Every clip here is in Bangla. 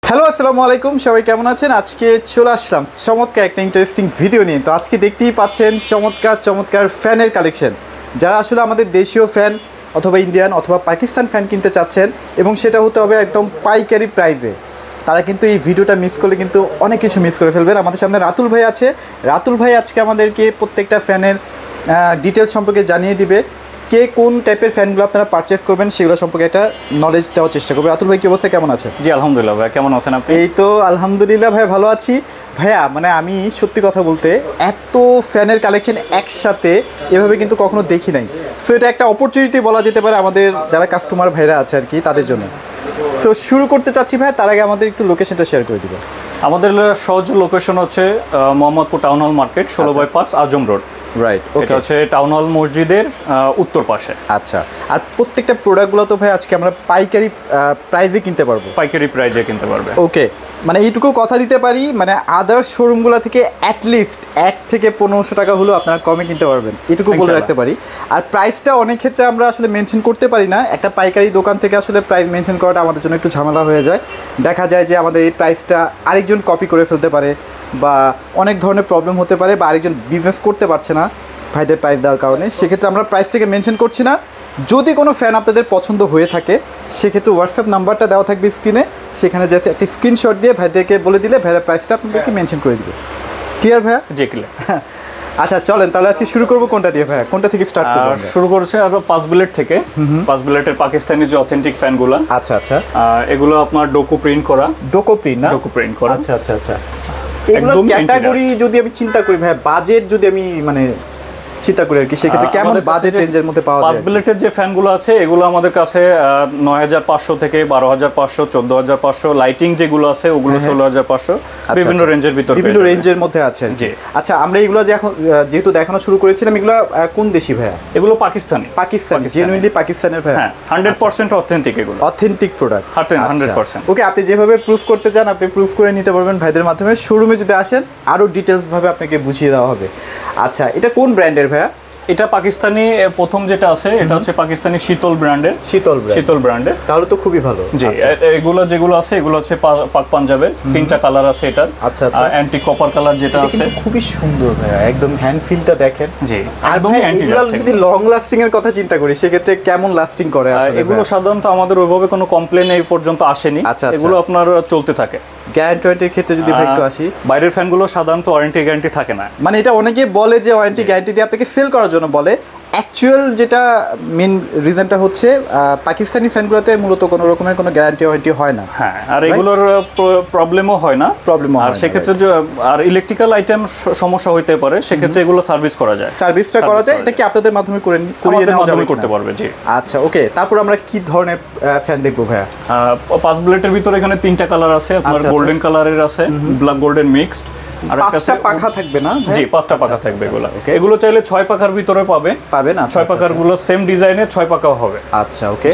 হ্যালো আসসালামু আলাইকুম, সবাই কেমন আছেন? আজকে চলে আসলাম চমৎকার একটা ইন্টারেস্টিং ভিডিও নিয়ে। তো আজকে দেখতেই পাচ্ছেন চমৎকার ফ্যানের কালেকশন। যারা আসলে আমাদের দেশীয় ফ্যান অথবা ইন্ডিয়ান অথবা পাকিস্তান ফ্যান কিনতে চাচ্ছেন এবং সেটা হতে হবে একদম পাইকারি প্রাইসে, তারা কিন্তু এই ভিডিওটা মিস করলে কিন্তু অনেক কিছু মিস করে ফেলবেন। আমাদের সামনে রাতুল ভাই আছে। রাতুল ভাই আজকে আমাদেরকে প্রত্যেকটা ফ্যানের ডিটেলস সম্পর্কে জানিয়ে দিবে। কে কোন টাইপের ফ্যানগুলো আপনারা পারচেস করবেন সেগুলো সম্পর্কে একটা নলেজ দেওয়ার চেষ্টা করবে। রাতুল ভাই কি অবস্থা, কেমন আছে? জি আলহামদুলিল্লাহ ভাই, কেমন আছেন আপনি? এই তো আলহামদুলিল্লাহ ভাই, ভালো আছি। ভাইয়া মানে আমি সত্যি কথা বলতে এত ফ্যানের কালেকশন একসাথে এভাবে কিন্তু কখনো দেখি নাই। সো এটা একটা অপরচুনিটি বলা যেতে পারে আমাদের যারা কাস্টমার ভাইরা আছে আর কি, তাদের জন্য। সো শুরু করতে চাচ্ছি ভাই, তার আগে আমাদের একটু লোকেশনটা শেয়ার করে দিবেন। আমাদের সহজ লোকেশন হচ্ছে Mohammadpur town hall market 16/5 Azam road. Right, ওকে। হচ্ছে টাউন হল মসজিদের উত্তর পাশে। আচ্ছা, আর প্রত্যেকটা প্রোডাক্টগুলো তো ভাই আজকে আমরা পাইকারি প্রাইসে কিনতে পারবো। পাইকারি প্রাইজে কিনতে পারবে। ওকে, মানে এইটুকু কথা দিতে পারি, মানে আদার্স শোরুমগুলো থেকে অ্যাটলিস্ট 1 থেকে 1500 টাকা হলেও আপনারা কমে কিনতে পারবেন, এটুকু বলে রাখতে পারি। আর প্রাইসটা অনেক ক্ষেত্রে আমরা আসলে মেনশন করতে পারি না। একটা পাইকারি দোকান থেকে আসলে প্রাইস মেনশন করাটা আমাদের জন্য একটু ঝামেলা হয়ে যায়। দেখা যায় যে আমাদের এই প্রাইসটা আরেকজন কপি করে ফেলতে পারে বা অনেক ধরনের প্রবলেম হতে পারে, বা আরেকজন বিজনেস করতে পারছে না ভাইদের প্রাইস দেওয়ার কারণে। সেক্ষেত্রে আমরা প্রাইসটাকে মেনশন করছি না। যদি কোনো ফ্যান আপনাদের পছন্দ হয়ে থাকে সেক্ষেত্রে হোয়াটসঅ্যাপ নাম্বারটা দেওয়া থাকবে স্ক্রিনে, সেখানে জাস্ট একটা স্ক্রিনশট দিয়ে ভাইদেরকে বলে দিলে ভাইয়ের প্রাইসটা আপনাদেরকে মেনশন করে দিবে। ক্লিয়ার ভাইয়া? জি ক্লিয়ার। আচ্ছা চলেন তাহলে আজকে শুরু করবো কোনটা দিয়ে ভাইয়া, কোনটা থেকে স্টার্ট করব? শুরু করছে আমরা 5 বুলেট থেকে। 5 বুলেটের পাকিস্তানি যে অথেন্টিক ফ্যানগুলো। আচ্ছা আচ্ছা, এগুলো আপনার ডোকো প্রিন্ট করা। ডোকো প্রিন্ট না? ডোকো প্রিন্ট করা। আচ্ছা আচ্ছা আচ্ছা। এগুলো ক্যাটাগরি যদি আমি চিন্তা করি ভাইয়া, বাজেট যদি আমি মানে চিন্তা করি আর কি, সেক্ষেত্রে কেমন বাজেট রেঞ্জের মধ্যে পাওয়া যায়? 5 বুলেটের যে ফ্যানগুলো আছে এগুলো আমাদের কাছে 9500 থেকে 12500, 14500। লাইটিং যেগুলো আছে ওগুলো 16500, বিভিন্ন রেঞ্জের ভিতরে, বিভিন্ন রেঞ্জের মধ্যে আছে। জি। আচ্ছা, আমরা এগুলো যেহেতু দেখানো শুরু করেছিলাম, এগুলো কোন দেশি ভাইয়া? এগুলো পাকিস্তানি। জেনুইনলি পাকিস্তানের ভাইয়া? হ্যাঁ, 100% অথেন্টিক। এগুলো অথেন্টিক প্রোডাক্ট। 100%। ওকে, আপনি যেভাবে প্রুফ করতে চান আপনি প্রুফ করে নিতে পারবেন ভাইদের মাধ্যমে। শোরুমে যদি আসেন আরো ডিটেইলস ভাবে আপনাকে বুঝিয়ে দেওয়া হবে। আচ্ছা, এটা কোন ব্র্যান্ডের ভাইয়া? এটা পাকিস্তানি প্রথম যেটা আছে এটা হচ্ছে পাকিস্তানি শীতল ব্র্যান্ডের। শীতল ব্র্যান্ডের, তাহলে তো খুবই ভালো। জি, এগুলো যেগুলো আছে এগুলো হচ্ছে পাক পাঞ্জাবের। 3টা কালার আছে এটা। আচ্ছা আচ্ছা, অ্যান্টি কপার কালার যেটা আছে, খুবই সুন্দর ভাইয়া, একদম হ্যান্ড ফিলটা দেখেন। জি, একদম অ্যান্টি লাস্টিং। যদি লং লাস্টিং এর কথা চিন্তা করি সেক্ষেত্রে কেমন লাস্টিং করে আসলে? এগুলো সাধারণত আমাদের ওইভাবে কোনো কমপ্লেন এই পর্যন্ত আসেনি। এগুলো আপনার চলতে থাকে। গ্যারান্টির ক্ষেত্রে যদি ভাই একটু আসি, বাইরের ফ্যানগুলো সাধারণত ওয়ারেন্টি গ্যারান্টি থাকে না। মানে এটা অনেকে বলে যে ওয়ারেন্টি গ্যারান্টি দিয়ে আপনাকে সেল করার জন্য বলে। অ্যাকচুয়াল যেটা মেন রিজনটা হচ্ছে পাকিস্তানি ফ্যানগুলোতে মূলত কোনো রকমের কোনো গ্যারান্টি ওয়ারেন্টি হয় না। হ্যাঁ, আর এগুলোর প্রবলেমও হয় না। আর সেক্ষেত্রে আর ইলেকট্রিক্যাল আইটেম সমস্যা হইতে পারে, সেক্ষেত্রে এগুলো সার্ভিস করা যায়। সার্ভিসটা করা যায়, এটা কি আপনাদের মাধ্যমে করিয়ে নেওয়া যাবে? করতে পারবে। জি। আচ্ছা ওকে, তারপর আমরা কি ধরনের ফ্যান দেখবো ভাইয়া? 5 বুলেটের ভিতরে এখানে 3টা কালার আছে। আপনার গোল্ডেন কালারের আছে, ব্ল্যাক গোল্ডেন মিক্সড। আর 5টা পাখা থাকবে না? জি, 5টা পাখা থাকবে। এগুলো চাইলে 6 পাখার ভিতরে পাবেন। 6 পাখার গুলো সেম ডিজাইনে 6 পাখাও হবে। আচ্ছা ওকে।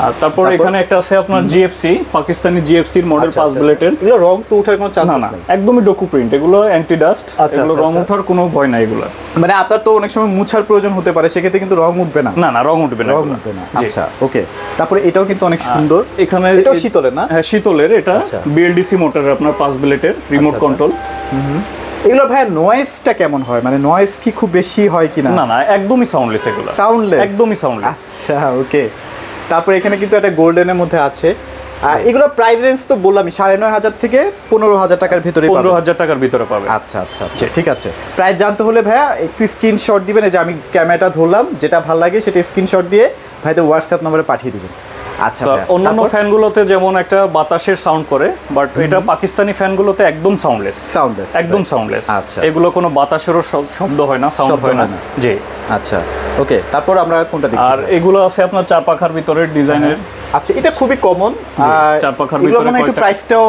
আর তারপর এখানে একটা আছে আপনার জিএফসি, পাকিস্তানি জিএফসি এর মডেল 5 বুলেটের। এগুলো রং তো ওঠার কোনো চান্স না, একদমই ডোকো প্রিন্ট। এগুলো অ্যান্টি ডাস্ট। এগুলো রং ওঠার কোনো ভয় নাই। এগুলো মানে আপনার তো অনেক সময় মুছার প্রয়োজন হতে পারে, সেক্ষেত্রে কিন্তু রং উঠবে না? না, রং উঠবে না। আচ্ছা ওকে। তারপরে এটাও কিন্তু অনেক সুন্দর। এখানে এটাও শীতলের না? হ্যাঁ, শীতলের। এটা বিএলডিসি মোটর আপনার 5 বুলেটের, রিমোট কন্ট্রোল। এগুলো ভাই নয়েজটা কেমন হয়? মানে নয়েজ কি খুব বেশি হয় কিনা? না, একদমই সাউন্ডলেস। এগুলো সাউন্ডলেস, একদমই সাউন্ডলেস। আচ্ছা ওকে। তারপরে এখানে কিন্তু একটা গোল্ডেনের মধ্যে আছে। আর এগুলো প্রাইস রেঞ্জ তো বললাম 9500 থেকে 15000 টাকার ভিতরে। 15000 টাকার ভিতরে পাবে। আচ্ছা আচ্ছা আচ্ছা, ঠিক আছে। প্রাইস জানতে হলে ভাইয়া একটু স্ক্রিনশট দিবেন। এই যে আমি ক্যামেরাটা ধরলাম, যেটা ভালো লাগে সেটা স্ক্রিনশট দিয়ে ভাইদের হোয়াটসঅ্যাপ নম্বরে পাঠিয়ে দিবেন। আচ্ছা, অন্যান্য ফ্যানগুলোতে যেমন একটা বাতাসের সাউন্ড করে, বাট এটা পাকিস্তানি ফ্যানগুলোতে একদম সাউন্ডলেস। একদম সাউন্ডলেস। আচ্ছা, এগুলো কোনো বাতাসেরও শব্দ হয় না, সাউন্ড হয় না। জি। আচ্ছা ওকে, তারপর আমরা কোনটা দেখছি? আর এগুলো আছে আপনার 4 পাখার ভিতরে ডিজাইনের। আচ্ছা, এটা খুবই কমন। 4 পাখার ভিতরে মানে একটু প্রাইসটাও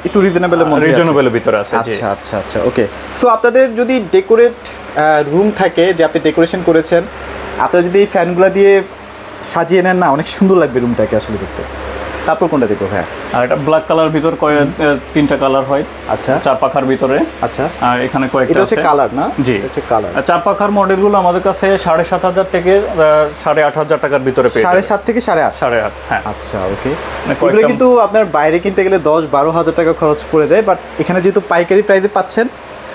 একটু রিজনেবলের মধ্যে, রিজনেবলের ভিতরে আছে। আচ্ছা আচ্ছা আচ্ছা ওকে। সো আপনাদের যদি ডেকোরেট রুম থাকে, যে আপনি ডেকোরেশন করেছেন, আপনারা যদি এই ফ্যানগুলো দিয়ে সাজিয়ে নেন না, অনেক সুন্দর লাগবে রুমটাকে আসলে দেখতে। তারপর কোনটা দেখবো ভাইয়া? আর এটা ব্ল্যাক কালার ভিতর তিনটা কালার হয়। আচ্ছা, চার পাখার ভিতরে। আচ্ছা, আর এখানে কয়েকটা এটা হচ্ছে আছে কালার না? জি, এটা হচ্ছে কালার। চার পাখার মডেলগুলো আমাদের কাছে 7,500 থেকে 8,500 টাকার ভিতরে পেয়ে যাবেন। 7.5 থেকে 8.5? 8.5, হ্যাঁ। আচ্ছা, ওকে। এগুলো কিন্তু আপনার বাইরে কিনতে গেলে 10-12 হাজার টাকা খরচ পড়ে যায়, বাট এখানে যেহেতু পাইকারি প্রাইসে পাচ্ছেন,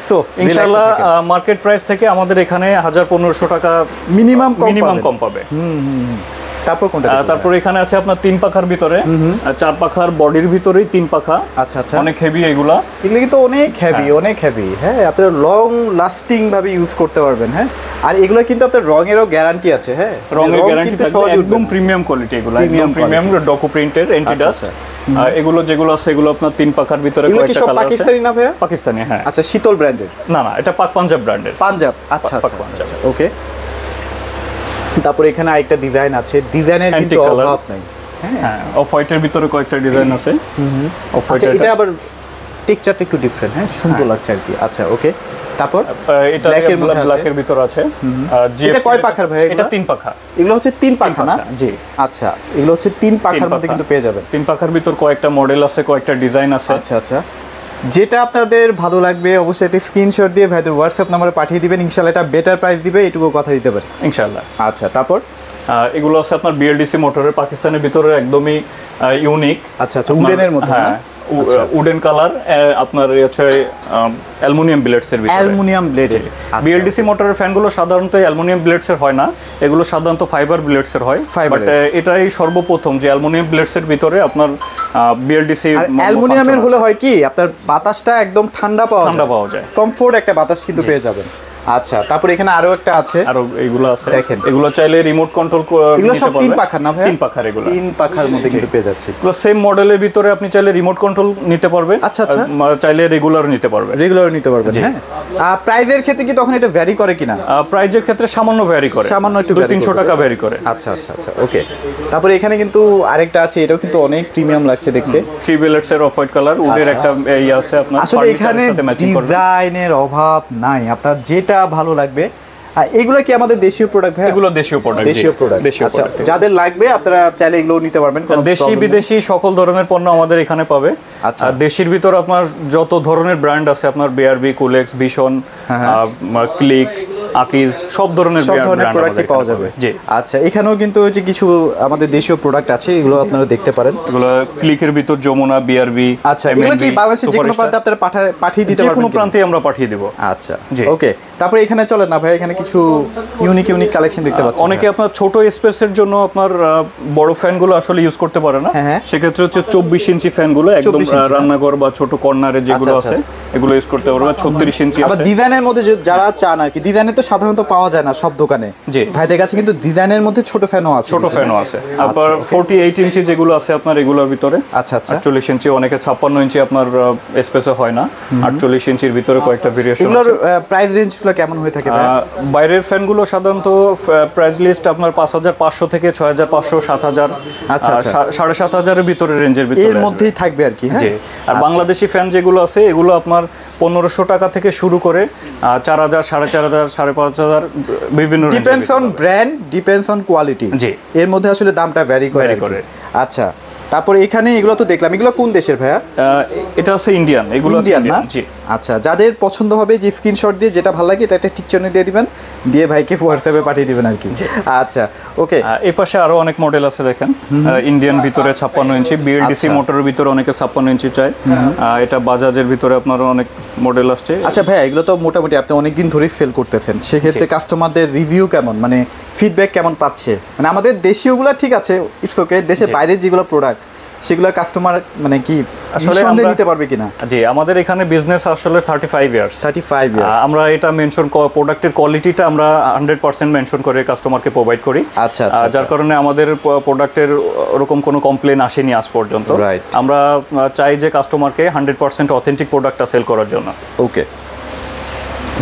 সো ইনশাআল্লাহ মার্কেট প্রাইস থেকে আমাদের এখানে 1,000-1,500 টাকা মিনিমাম কম পাবে। তারপর কোনটা? তারপর এখানে আছে আপনার 3 পাখার ভিতরে, 4 পাখার বডির ভিতরেই 3 পাখা। আচ্ছা, আচ্ছা, অনেক হেভি এগুলো কিন্তু অনেক হেভি, অনেক হেভি। হ্যাঁ, আপনারা লং লাস্টিং ভাবে ইউজ করতে পারবেন। হ্যাঁ, আর এগুলো কিন্তু আপনার রঙেরও গ্যারান্টি আছে। হ্যাঁ, রঙের গ্যারান্টি থাকবে, একদম প্রিমিয়াম কোয়ালিটি এগুলো, একদম প্রিমিয়াম ডকু প্রিন্টের অ্যান্টি ডাস্ট। এগুলো যেগুলো আছে এগুলো আপনার 3 পাখার ভিতরে কয়েকটা কালার আছে। পাকিস্তানি না ভাইয়া? পাকিস্তানি, হ্যাঁ। আচ্ছা, শীতল ব্র্যান্ডের? না, এটা পাক পাঞ্জাব ব্র্যান্ডের। পাঞ্জাব, আচ্ছা আচ্ছা, ওকে। তারপর এখানে আরেকটা ডিজাইন আছে, ডিজাইনের কিন্তু অভাব নাই। হ্যাঁ, অফ হোয়াইটের ভিতরে কয়েকটা ডিজাইন আছে। অফ হোয়াইট, এটা আবার টেক্সচারটা একটু ডিফারেন্ট। হ্যাঁ, সুন্দর লাগছে আর কি। আচ্ছা, ওকে। তারপর এটা ব্ল্যাকের ভিতর আছে। এটা কয় পাখার ভাই? এটা 3 পাখা। এগুলো হচ্ছে 3 পাখা না? জি, আচ্ছা, এগুলো হচ্ছে 3 পাখার মধ্যে কিন্তু পেয়ে যাবেন। 3 পাখার ভিতর কয়েকটা মডেল আছে, কয়েকটা ডিজাইন আছে। আচ্ছা, আচ্ছা, যেটা আপনাদের ভালো লাগবে অবশ্যই একটা স্ক্রিনশট দিয়ে ভাইদের হোয়াটসঅ্যাপ নম্বরে পাঠিয়ে দিবেন। ইনশাআল্লাহ এটা বেটার প্রাইস দিবে, এটুকু কথা দিতে পারি ইনশাআল্লাহ। আচ্ছা, তারপর এগুলো আছে আপনার বিএলডিসি মোটরের, পাকিস্তানের ভিতরে একদমই ইউনিক। আচ্ছা, আচ্ছা, উডেনের মধ্যে না? উডেন কালার, আপনার হচ্ছে অ্যালুমিনিয়াম ব্লেডস এর ভিতরে। Aluminium blade. বিএলডিসি মোটরের ফ্যানগুলো সাধারণত অ্যালুমিনিয়াম ব্লেডস এর হয় না, এগুলো সাধারণত ফাইবার ব্লেডস এর হয়। বাট এটাই সর্বপ্রথম যে অ্যালুমিনিয়াম ব্লেডস এর ভিতরে আপনার বিএলডিসি। অ্যালুমিনিয়ামের হলে হয় কি, আপনার বাতাসটা একদম ঠান্ডা পাওয়া যায়, কমফোর্ট একটা বাতাস কিন্তু পেয়ে যাবেন। আচ্ছা, তারপর এখানে আরো একটা আছে, আরো এইগুলো আছে দেখেন। এগুলো চাইলে রিমোট কন্ট্রোল এগুলো সব 3 পাখার না ভাই? 3 পাখার, এগুলো 3 পাখার মধ্যে কিন্তু পেয়ে যাচ্ছে। এগুলো সেম মডেলের ভিতরে আপনি চাইলে রিমোট কন্ট্রোল নিতে পারবেন। আচ্ছা, আচ্ছা, চাইলে রেগুলার নিতে পারবেন। রেগুলার নিতে পারবেন। হ্যাঁ, প্রাইজের ক্ষেত্রে কি তখন এটা ভ্যারি করে কিনা? প্রাইজের ক্ষেত্রে সামান্য ভ্যারি করে, সামান্য একটু 200-300 টাকা ভ্যারি করে। আচ্ছা, আচ্ছা, আচ্ছা, ওকে। তারপরে এখানে কিন্তু আরেকটা আছে, এটাও কিন্তু অনেক প্রিমিয়াম লাগছে দেখতে। 3 বেলেটস এর অফ হোয়াইট কালার, উডের একটা এই আছে আপনার। আসলে এখানে ডিজাইনের অভাব নাই, আপনার যেটা ভালো লাগবে। এগুলো কি আমাদের দেশীয় প্রোডাক্ট ভাই? এগুলো দেশীয় প্রোডাক্ট। দেশীয় প্রোডাক্ট। আচ্ছা, যাদের লাগবে আপনারা চাইলে এগুলো নিতে পারবেন। দেশি বিদেশি সকল ধরনের পণ্য আমাদের এখানে পাবে। আচ্ছা, আর দেশির ভিতর আপনার যত ধরনের ব্র্যান্ড আছে, আপনার বিআরবি, কুলেক্স, ভিশন, ক্লিক, আকিজ, সব ধরনের প্রোডাক্টই পাওয়া যাবে। জি, আচ্ছা, এখানেও কিন্তু যে কিছু আমাদের দেশীয় প্রোডাক্ট আছে, এগুলো আপনারা দেখতে পারেন। এগুলো ক্লিকের ভিতর যমুনা, বিআরবি। আচ্ছা, এগুলো কি বাংলাদেশের যে কোনো প্রান্তে আপনারা পাঠিয়ে দিতে পারবেন? যে কোনো প্রান্তে আমরা পাঠিয়ে দেব। আচ্ছা, ওকে। তারপরে এখানে চলেন না ভাই, এখানে কিছু ইউনিক কালেকশন দেখতে পাচ্ছি। অনেকে আপনার ছোট স্পেসের জন্য আপনার বড় ফ্যানগুলো আসলে ইউজ করতে পারে না, সেক্ষেত্রে হচ্ছে 24 ইঞ্চি ফ্যানগুলো একদম রান্নাঘর বা ছোট কর্নারে যেগুলো আছে এগুলো ইউজ করতে পারবে। 36 ইঞ্চি আছে। আবার ডিজাইনের মধ্যে যারা চান আর কি, ডিজাইনে তো সাধারণত পাওয়া যায় না সব দোকানে। জি, ভাইদের কাছে কিন্তু ডিজাইনের মধ্যে ছোট ফ্যানও আছে। আবার 48 ইঞ্চি যেগুলো আছে আপনার এগুলোর ভিতরে। আচ্ছা, আচ্ছা, 48 ইঞ্চি, অনেকে 56 ইঞ্চি আপনার স্পেসে হয় না। 48 ইঞ্চির ভিতরে কয়েকটা ভেরিয়েশন। এগুলোর প্রাইস রেঞ্জগুলো কেমন হয়ে থাকে? বাইরের ফ্যানগুলো সাধারণত প্রাইস লিস্ট আপনার 5,500 থেকে 6,500, 7,000, আচ্ছা, 7,500 এর ভিতরে, রেঞ্জের ভিতরে, এর মধ্যেই থাকবে আর কি। জি, আর বাংলাদেশি ফ্যান যেগুলো আছে এগুলো আপনার 1500 টাকা থেকে শুরু করে 4,000, 4,500, 5,500 বিভিন্ন, depends on brand, depends on quality. জি, এর মধ্যে আসলে দামটা ভ্যারি করে। আচ্ছা, তারপর এখানে এগুলো তো দেখলাম, এগুলো কোন দেশের ভাইয়া? এটা আছে ইন্ডিয়ান। এগুলো ইন্ডিয়ান না? জি, আচ্ছা, যাদের পছন্দ হবে যে স্ক্রিনশট দিয়ে যেটা ভালো লাগে এটা একটা টিকচনে দিয়ে দিবেন, দিয়ে ভাইকে হোয়াটসঅ্যাপে পাঠিয়ে দিবেন আর কি। আচ্ছা, ওকে। এই পাশে আরো অনেক মডেল আছে দেখেন। ইন্ডিয়ান ভিতরে 56 ইঞ্চি, বিএলডিসি মোটরের ভিতরে অনেকে 56 ইঞ্চি চায়। এটা বাজাজের ভিতরে আপনার অনেক মডেল আসছে। আচ্ছা ভাই, এগুলো তো মোটামুটি আপনি অনেকদিন ধরেই সেল করতেছেন, সেক্ষেত্রে কাস্টমারদের রিভিউ কেমন, মানে ফিডব্যাক কেমন পাচ্ছে? মানে আমাদের দেশীয়গুলো ঠিক আছে, ইটস ওকে, দেশের বাইরের যেগুলো প্রোডাক্ট সেগুলো কাস্টমার মানে কি আসলে নিতে পারবে কিনা? জি, আমাদের এখানে বিজনেস আসলে 35 ইয়ার্স। আমরা এটা মেনশন, প্রোডাক্টের কোয়ালিটিটা আমরা 100% মেনশন করে কাস্টমারকে প্রোভাইড করি। আচ্ছা, যার কারণে আমাদের প্রোডাক্টের ওরকম কোনো কমপ্লেন আসেনি আজ পর্যন্ত। আমরা চাই যে কাস্টমারকে 100% অথেন্টিক প্রোডাক্টটা সেল করার জন্য। ওকে,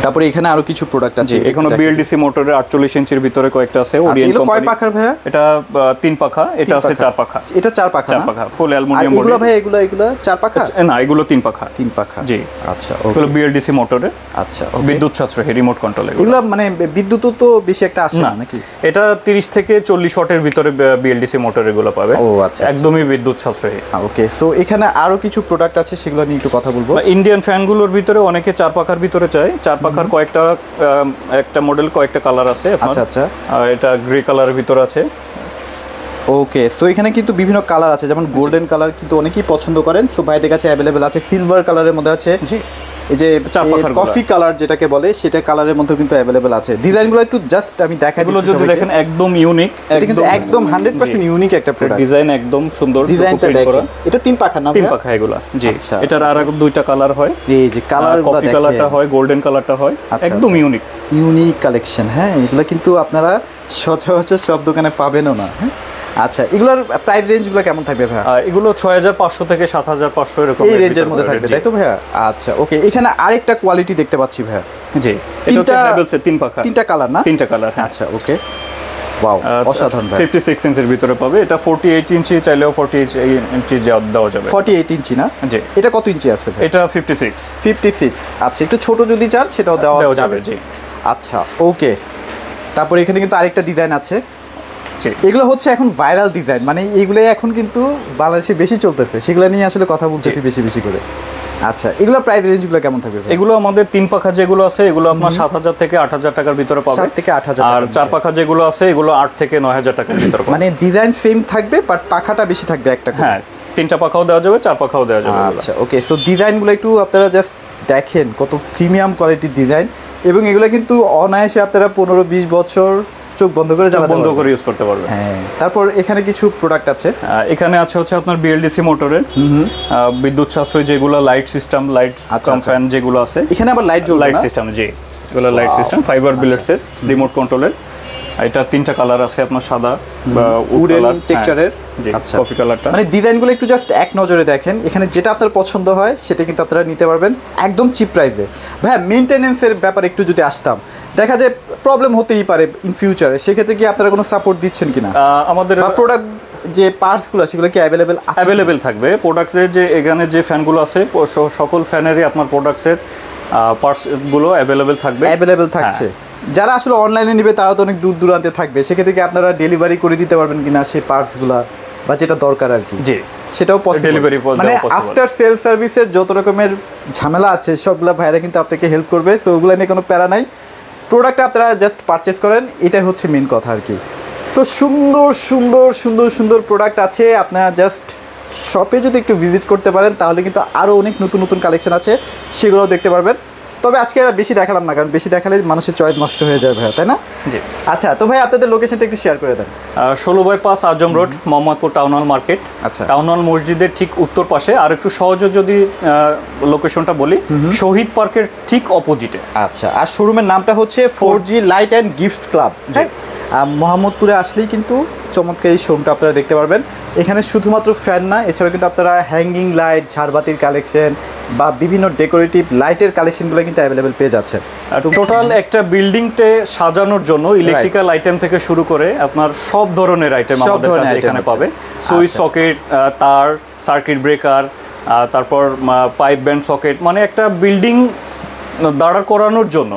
তারপরে এখানে আরো কিছু প্রোডাক্ট আছে, এখানে বিএলডিসি মোটরের 48 ইঞ্চির ভিতরে কয়েকটা আছে। Orient company. কয় পাখার ভাইয়া? এটা 3 পাখা, এটা আছে 4 পাখা। এটা 4 পাখা না? 4 পাখা ফুল অ্যালুমিনিয়াম বডি। এগুলো ভাই এগুলো 4 পাখা না, এগুলো 3 পাখা। 3 পাখা, জি। আচ্ছা, এগুলো বিএলডিসি মোটরে। আচ্ছা, বিদ্যুৎ সাশ্রয়ী রিমোট কন্ট্রোল। এগুলো মানে বিদ্যুৎ তো বেশি একটা আসে না নাকি? এটা 30 থেকে 40 ওয়াটের ভিতরে বিএলডিসি মোটর এগুলো পাবে। ও আচ্ছা, একদমই বিদ্যুৎ সাশ্রয়ী। ওকে, সো এখানে আরো কিছু প্রোডাক্ট আছে, সেগুলো নিয়ে একটু কথা বলবো। ইন্ডিয়ান ফ্যানগুলোর ভিতরে অনেকে 4 পাখার ভিতরে চায়। 4 পাখার কয়েকটা একটা মডেল কয়েকটা কালার আছে। আচ্ছা আচ্ছা, এটা গ্রে কালারের ভিতরে আছে। ওকে, সো এখানে কিন্তু বিভিন্ন কালার আছে, যেমন গোল্ডেন কালার কিন্তু অনেকেই পছন্দ করেন। সো ভাইদের কাছে অ্যাভেলেবেল আছে, সিলভার কালারের মধ্যে আছে, জি। এই যে কফি কালার যেটাকে বলে সেটা কালারের মধ্যে কিন্তু অ্যাভেলেবেল আছে। ডিজাইনগুলো একটু জাস্ট আমি দেখাই দিচ্ছি। এগুলো যদি দেখেন একদম ইউনিক, একদম 100% ইউনিক একটা প্রোডাক্ট। ডিজাইন একদম সুন্দর, ডিজাইনটা দেখেন। এটা 3 পাখা না? 3 পাখা এগুলো, জি। এটার আর দুইটা কালার হয়, এই যে কালারগুলো কফি কালারটা হয়, গোল্ডেন কালারটা হয়, একদম ইউনিক ইউনিক কালেকশন। হ্যাঁ, এগুলো কিন্তু আপনারা সচরাচর সব দোকানে পাবেনও না। হ্যাঁ, আচ্ছা, এগুলোর প্রাইস রেঞ্জগুলো কেমন থাকবে ভাইয়া? এগুলো 6500 থেকে 7500 এরকম এই রেঞ্জের মধ্যে থাকবে, তাই তো ভাইয়া? আচ্ছা, ওকে, এখানে আরেকটা কোয়ালিটি দেখতে পাচ্ছি ভাইয়া। জি, এটা হচ্ছে হ্যাভেলসের 3 পাখা। 3টা কালার না? 3টা কালার, হ্যাঁ। আচ্ছা, ওকে, ওয়াও, অসাধারণ ভাই। 56 ইঞ্চির ভিতরে পাবে। এটা 48 ইঞ্চি চাইলেও 48 ইঞ্চি দেওয়া যাবে। 48 ইঞ্চি না? জি। এটা কত ইঞ্চি আছে ভাই? এটা 56। 56, আচ্ছা, একটু ছোট যদি চান সেটাও দেওয়া যাবে, জি। আচ্ছা, ওকে। তারপর এখানে কিন্তু আরেকটা ডিজাইন আছে। জি। এগুলো হচ্ছে এখন ভাইরাল ডিজাইন, মানে এইগুলো এখন কিন্তু বাংলাদেশে বেশি চলতেছে, সেগুলো নিয়ে আসলে কথা বলতেছি বেশি করে। আচ্ছা, এগুলো প্রাইস রেঞ্জগুলো কেমন থাকবে? এগুলো আমাদের 3 পাখা যেগুলো আছে এগুলো আপনার 7000 থেকে 8000 টাকার ভিতরে পাবে। 7 থেকে 8000। আর 4 পাখা যেগুলো আছে এগুলো 8 থেকে 9000 টাকার ভিতরে পাবে। মানে ডিজাইন সেম থাকবে, বাট পাখাটা বেশি থাকবে একটা। হ্যাঁ, 3টা পাখাও দেওয়া যাবে, 4 পাখাও দেওয়া যাবে। আচ্ছা, ওকে, সো ডিজাইনগুলো একটু আপনারা জাস্ট দেখেন, কত প্রিমিয়াম কোয়ালিটির ডিজাইন, এবং এগুলো কিন্তু অনায়াসে আপনারা 15-20 বছর চোখ বন্ধ করে ইউজ করতে পারবেন। হ্যাঁ, তারপর এখানে কিছু প্রোডাক্ট আছে। এখানে আছে হচ্ছে আপনার বিএলডিসি মোটরের বিদ্যুৎ সাশ্রয়ী যেগুলো লাইট সিস্টেম, লাইট ফ্যান যেগুলো আছে। এখানে আবার লাইট সিস্টেম, জি, এগুলো লাইট সিস্টেম ফাইবার বিলেটসের রিমোট কন্ট্রোলের। এটা 3টা কালার আছে আপনার, সাদা বা উডেন টেক্সচারের। আচ্ছা, কফি কালারটা। মানে ডিজাইনগুলো একটু জাস্ট এক নজরে দেখেন, এখানে যেটা আপনার পছন্দ হয় সেটা কিন্তু আপনারা নিতে পারবেন একদম চিপ প্রাইসে। ভাই, মেইনটেনেন্সের ব্যাপারে একটু যদি আসতাম, দেখা যায় প্রবলেম হতেই পারে ইন ফিউচারে, সেক্ষেত্রে কি আপনারা কোনো সাপোর্ট দিচ্ছেন কিনা? আমাদের প্রোডাক্ট যে পার্টসগুলো সেগুলো কি অ্যাভেলেবেল থাকবে? প্রোডাক্টসের যে এখানে যে ফ্যানগুলো আছে সকল ফ্যানেরই আপনার প্রোডাক্টসের পার্টসগুলো অ্যাভেলেবেল থাকছে। যারা আসলে অনলাইনে নেবে তারা তো অনেক দূর দূরান্তে থাকবে, সেক্ষেত্রে কি আপনারা ডেলিভারি করে দিতে পারবেন কিনা সেই পার্টসগুলো, বা যেটা দরকার আর কি? জি, সেটাও পসিবল। মানে আফটার সেল সার্ভিসের যত রকমের ঝামেলা আছে সবগুলা ভাইরা কিন্তু আপনাকে হেল্প করবে, সো ওগুলো নিয়ে কোনো প্যারা নাই। প্রোডাক্ট আপনারা জাস্ট পারচেস করেন, এটাই হচ্ছে মেন কথা আর কি। সো সুন্দর সুন্দর সুন্দর সুন্দর প্রোডাক্ট আছে, আপনারা জাস্ট শপে যদি একটু ভিজিট করতে পারেন তাহলে কিন্তু আরও অনেক নতুন নতুন কালেকশন আছে, সেগুলোও দেখতে পারবেন। তবে আজকে আর বেশি দেখালাম না, কারণ বেশি দেখালে মানুষের চয়েস নষ্ট হয়ে যায় ভাইয়া, তাই না? জি। আচ্ছা, তো ভাই আপনাদের লোকেশনটা একটু শেয়ার করে দেন। 16/5 Azam road, Mohammadpur town hall market. আচ্ছা, টাউন হল মসজিদের ঠিক উত্তর পাশে। আর একটু সহজে যদি লোকেশনটা বলি, শহীদ পার্কের ঠিক অপোজিটে। আচ্ছা, আর শোরুমের নামটা হচ্ছে 4G light and gift club. মোহাম্মদপুরে আসলেই কিন্তু চমৎকার এই শোরুমটা আপনারা দেখতে পারবেন। এখানে শুধুমাত্র ফ্যান না, এছাড়াও কিন্তু আপনারা হ্যাঙ্গিং লাইট, ঝাড়বাতির কালেকশন বা বিভিন্ন ডেকোরেটিভ লাইটের কালেকশনগুলো কিন্তু অ্যাভেলেবেল পেয়ে যাচ্ছেন। আর টোটাল একটা বিল্ডিংতে সাজানোর জন্য ইলেকট্রিক্যাল আইটেম থেকে শুরু করে আপনার সব ধরনের আইটেম আমাদের কাছে এখানে পাবে। সুইচ, সকেট, তার, সার্কিট ব্রেকার, তারপর পাইপ ব্যান্ড সকেট, মানে একটা বিল্ডিং দাঁড়া করানোর জন্য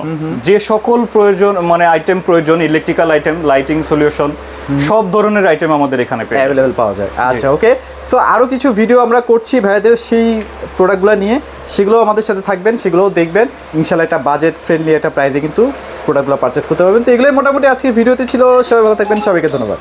যে সকল প্রয়োজন মানে আইটেম প্রয়োজন, ইলেকট্রিক্যাল আইটেম, লাইটিং সলিউশন, সব ধরনের আইটেম আমাদের এখানে অ্যাভেলেবেল পাওয়া যায়। আচ্ছা, ওকে, সো আরও কিছু ভিডিও আমরা করছি ভাইয়াদের সেই প্রোডাক্টগুলো নিয়ে, সেগুলোও আমাদের সাথে থাকবেন, সেগুলোও দেখবেন। ইনশাল্লাহ একটা বাজেট ফ্রেন্ডলি একটা প্রাইসে কিন্তু প্রোডাক্টগুলো পারচেস করতে পারবেন। তো এগুলোই মোটামুটি আজকের ভিডিওতে ছিল। সবাই ভালো থাকবেন, সবাইকে ধন্যবাদ।